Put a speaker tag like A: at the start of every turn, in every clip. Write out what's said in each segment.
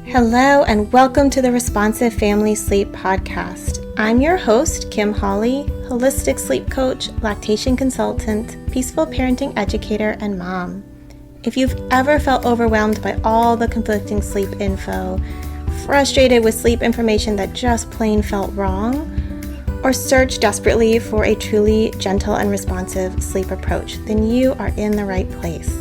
A: Hello and welcome to the Responsive Family Sleep Podcast. I'm your host, Kim Hawley, holistic sleep coach, lactation consultant, peaceful parenting educator, and mom. If you've ever felt overwhelmed by all the conflicting sleep info, frustrated with sleep information that just plain felt wrong, or searched desperately for a truly gentle and responsive sleep approach, then you are in the right place.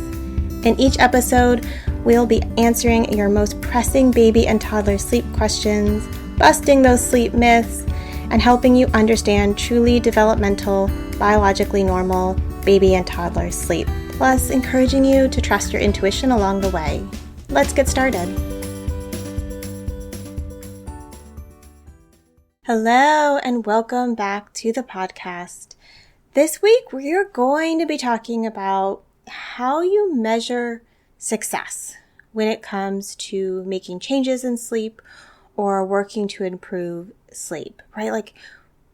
A: In each episode, we'll be answering your most pressing baby and toddler sleep questions, busting those sleep myths, and helping you understand truly developmental, biologically normal baby and toddler sleep, plus encouraging you to trust your intuition along the way. Let's get started. Hello, and welcome back to the podcast. This week, we're going to be talking about how you measure success when it comes to making changes in sleep or working to improve sleep, right? Like,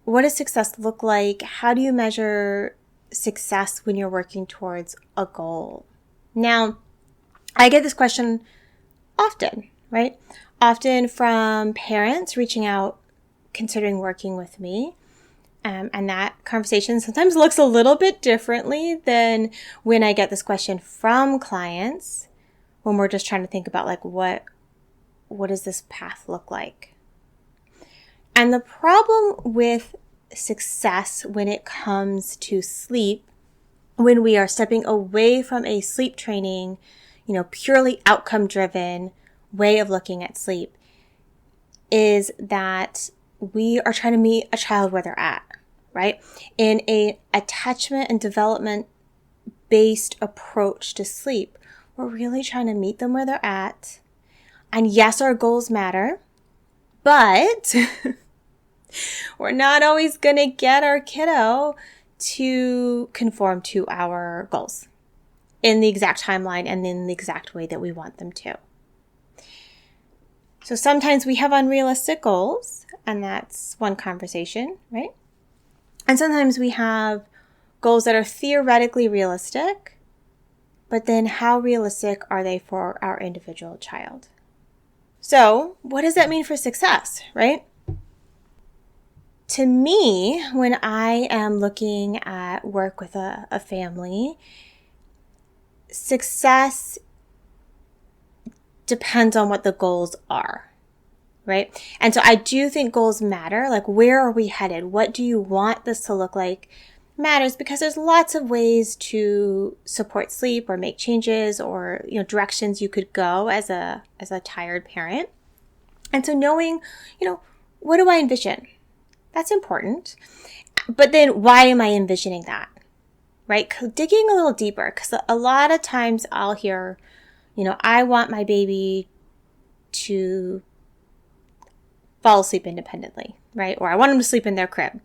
A: what does success look like? How do you measure success when you're working towards a goal? Now, I get this question often, right? Often from parents reaching out, considering working with me. And that conversation sometimes looks a little bit differently than when I get this question from clients, when we're just trying to think about like, what does this path look like? And the problem with success when it comes to sleep, when we are stepping away from a sleep training, purely outcome driven way of looking at sleep, is that we are trying to meet a child where they're at, right? In a attachment and development based approach to sleep, we're really trying to meet them where they're at. And yes, our goals matter, but we're not always going to get our kiddo to conform to our goals in the exact timeline and in the exact way that we want them to. So sometimes we have unrealistic goals, and that's one conversation, right? And sometimes we have goals that are theoretically realistic, but then how realistic are they for our individual child? So what does that mean for success, right? To me, when I am looking at work with a family, success depends on what the goals are, right? And so I do think goals matter. Like, where are we headed? What do you want this to look like? Matters, because there's lots of ways to support sleep or make changes or, directions you could go as a tired parent. And so knowing, what do I envision? That's important. But then why am I envisioning that? Right? Digging a little deeper, because a lot of times I'll hear, I want my baby to fall asleep independently, right? Or I want them to sleep in their crib.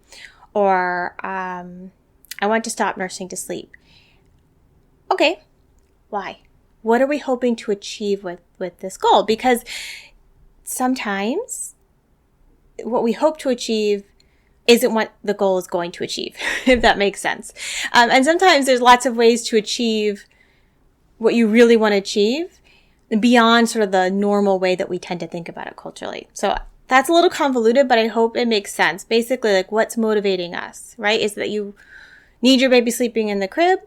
A: Or I want to stop nursing to sleep. Okay, why? What are we hoping to achieve with this goal? Because sometimes what we hope to achieve isn't what the goal is going to achieve, if that makes sense. And sometimes there's lots of ways to achieve what you really want to achieve beyond sort of the normal way that we tend to think about it culturally. So that's a little convoluted, but I hope it makes sense. Basically, like, what's motivating us, right? Is that you need your baby sleeping in the crib,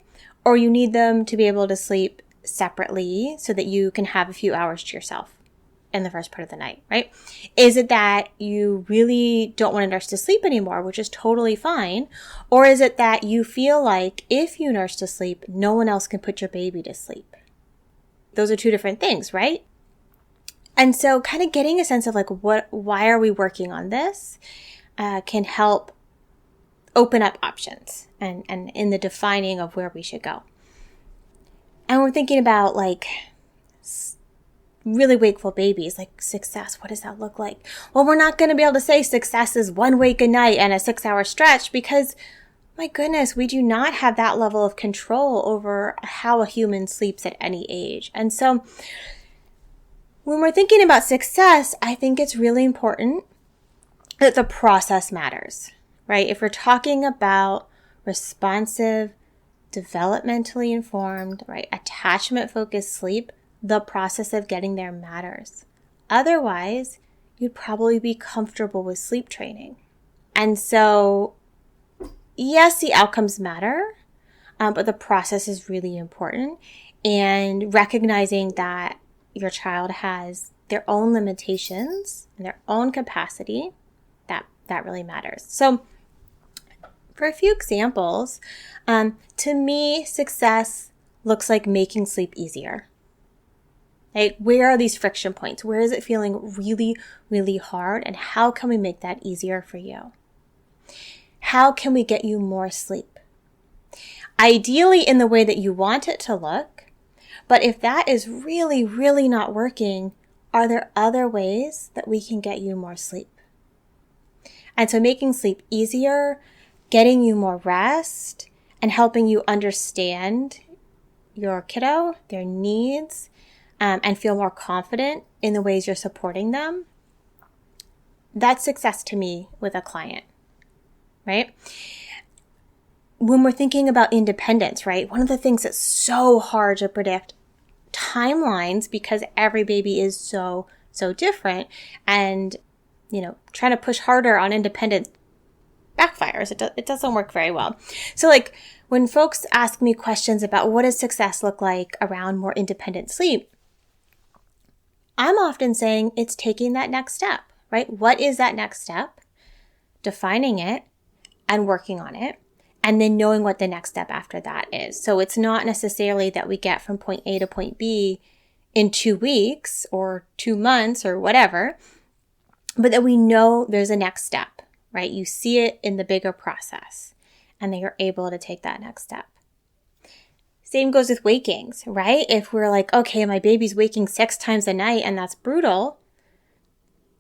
A: or you need them to be able to sleep separately so that you can have a few hours to yourself in the first part of the night, right? Is it that you really don't want to nurse to sleep anymore, which is totally fine? Or is it that you feel like if you nurse to sleep, no one else can put your baby to sleep? Those are two different things, right? And so kind of getting a sense of like, why are we working on this can help open up options and in the defining of where we should go. And we're thinking about like really wakeful babies, like success. What does that look like? Well, we're not going to be able to say success is 1 wake a night and a 6-hour stretch, because my goodness, we do not have that level of control over how a human sleeps at any age. And so when we're thinking about success, I think it's really important that the process matters, right? If we're talking about responsive, developmentally informed, right, attachment-focused sleep, the process of getting there matters Otherwise, you'd probably be comfortable with sleep training. And so, yes, the outcomes matter, but the process is really important. And recognizing that your child has their own limitations and their own capacity, that really matters. So for a few examples, to me, success looks like making sleep easier. Like, where are these friction points? Where is it feeling really, really hard? And how can we make that easier for you? How can we get you more sleep? Ideally in the way that you want it to look, but if that is really, really not working, are there other ways that we can get you more sleep? And so making sleep easier, getting you more rest, and helping you understand your kiddo, their needs, and feel more confident in the ways you're supporting them, that's success to me with a client, right? When we're thinking about independence, right, one of the things that's so hard to predict timelines, because every baby is so different, and trying to push harder on independence backfires. It doesn't work very well. So like when folks ask me questions about what does success look like around more independent sleep, I'm often saying it's taking that next step, right? What is that next step? Defining it and working on it, and then knowing what the next step after that is. So it's not necessarily that we get from point A to point B in 2 weeks or 2 months or whatever, but that we know there's a next step, right? You see it in the bigger process, and then you're able to take that next step. Same goes with wakings, right? If we're like, okay, my baby's waking 6 times a night and that's brutal,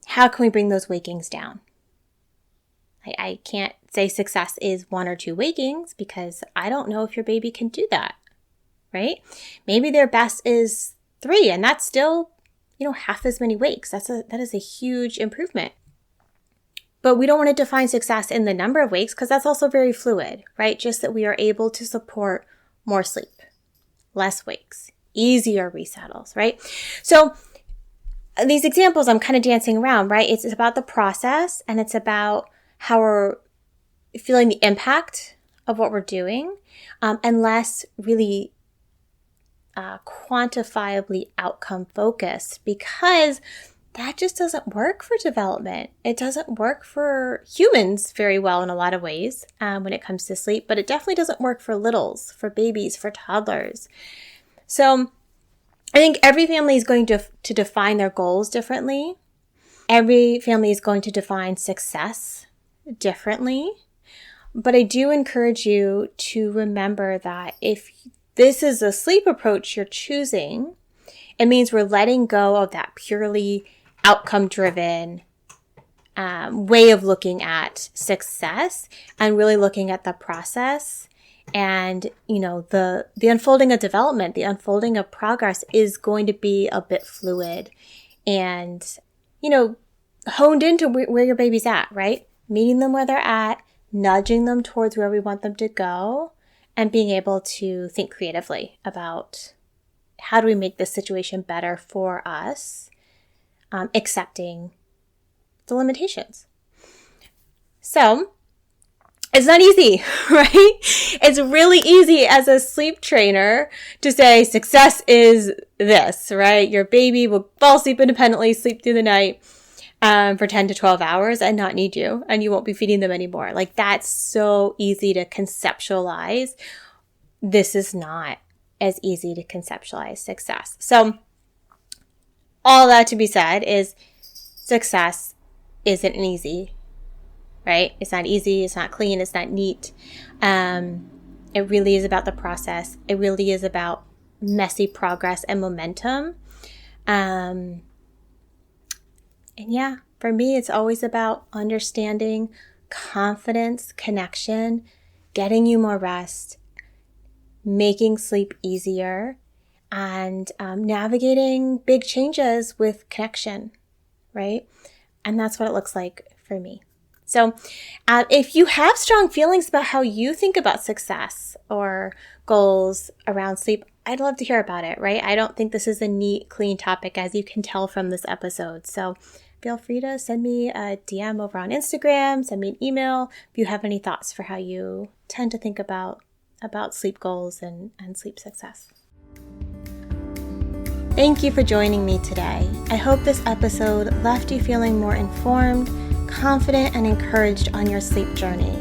A: how can we bring those wakings down? I can't say success is 1 or 2 wakings because I don't know if your baby can do that, right? Maybe their best is 3, and that's still, half as many wakes. That is a huge improvement. But we don't want to define success in the number of wakes because that's also very fluid, right? Just that we are able to support more sleep, less wakes, easier resettles, right? So these examples I'm kind of dancing around, right? It's about the process, and it's about how we're feeling the impact of what we're doing, and less really quantifiably outcome focused, because that just doesn't work for development. It doesn't work for humans very well in a lot of ways when it comes to sleep, but it definitely doesn't work for littles, for babies, for toddlers. So I think every family is going to define their goals differently. Every family is going to define success differently. But I do encourage you to remember that if this is a sleep approach you're choosing, it means we're letting go of that purely outcome-driven way of looking at success and really looking at the process. And, the unfolding of development, the unfolding of progress is going to be a bit fluid and, honed into where your baby's at, right? Meeting them where they're at, nudging them towards where we want them to go, and being able to think creatively about how do we make this situation better for us, accepting the limitations. So it's not easy, right? It's really easy as a sleep trainer to say success is this, right? Your baby will fall asleep independently, sleep through the night for 10 to 12 hours and not need you, and you won't be feeding them anymore. Like, that's so easy to conceptualize. This is not as easy to conceptualize success. So all that to be said is success isn't easy, right? It's not easy. It's not clean. It's not neat. It really is about the process. It really is about messy progress and momentum. And yeah, for me, it's always about understanding, confidence, connection, getting you more rest, making sleep easier, and navigating big changes with connection, right? And that's what it looks like for me. So if you have strong feelings about how you think about success or goals around sleep, I'd love to hear about it, right? I don't think this is a neat, clean topic, as you can tell from this episode. So feel free to send me a DM over on Instagram, send me an email if you have any thoughts for how you tend to think about sleep goals and sleep success. Thank you for joining me today. I hope this episode left you feeling more informed, confident, and encouraged on your sleep journey.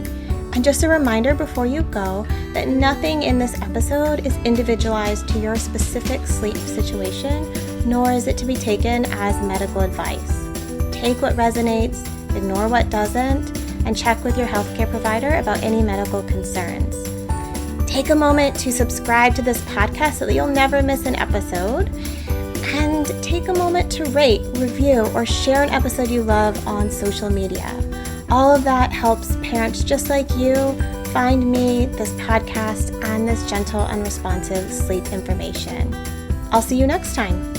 A: And just a reminder before you go that nothing in this episode is individualized to your specific sleep situation, nor is it to be taken as medical advice. Take what resonates, ignore what doesn't, and check with your healthcare provider about any medical concerns. Take a moment to subscribe to this podcast so that you'll never miss an episode. And take a moment to rate, review, or share an episode you love on social media. All of that helps parents just like you find me, this podcast, and this gentle and responsive sleep information. I'll see you next time.